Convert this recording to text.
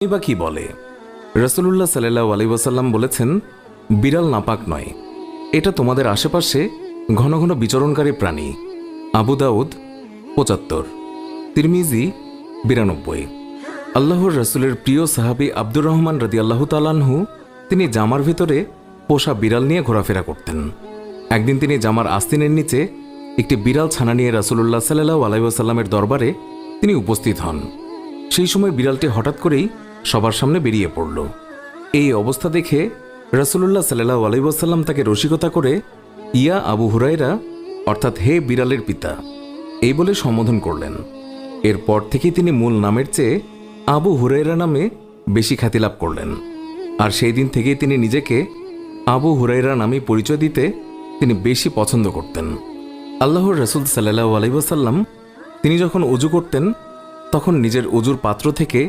বা কি বলে? রাসূলুল্লাহ সাল্লাল্লাহু আলাইহি ওয়াসাল্লাম বলেছেন, বিড়াল নাপাক নয়, এটা তোমাদের আশেপাশে ঘন ঘন বিচরণকারী প্রাণী। আবু দাউদ ৭৫, তিরমিজি ৯২। আল্লাহর রাসূলের প্রিয় সাহাবী আব্দুর রহমান রাদিয়াল্লাহু তাআলা আনহু তিনি জামার ভিতরে পোষা বিড়াল নিয়ে ঘোরাফেরা করতেন। একদিন তিনি জামার আস্তিনের নিচে একটি বিড়াল ছানা নিয়ে রাসূলুল্লাহ সাল্লাল্লাহু আলাইহি ওয়াসাল্লামের দরবারে তিনি উপস্থিত হন। সেই সময় বিড়ালটি হঠাৎ করেই সবার সামনে বেরিয়ে পড়ল। এই অবস্থা দেখে রাসূলুল্লাহ সাল্লাল্লাহু আলাইহি ওয়াসাল্লাম তাকে রসিকতা করে ইয়া আবু হুরায়রা, অর্থাৎ হে বিড়ালের পিতা, এই বলে সম্বোধন করলেন। এরপর থেকেই তিনি মূল নামের চেয়ে আবু হুরায়রা নামে বেশি খ্যাতি লাভ করলেন। আর সেই দিন থেকেই তিনি নিজেকে আবু হুরায়রা নামে পরিচয় দিতে তিনি বেশি পছন্দ করতেন। আল্লাহর রাসূল সাল্লাল্লাহু আলাইহি ওয়াসাল্লাম তিনি যখন ওযু করতেন তখন নিজের ওযুর পাত্র থেকে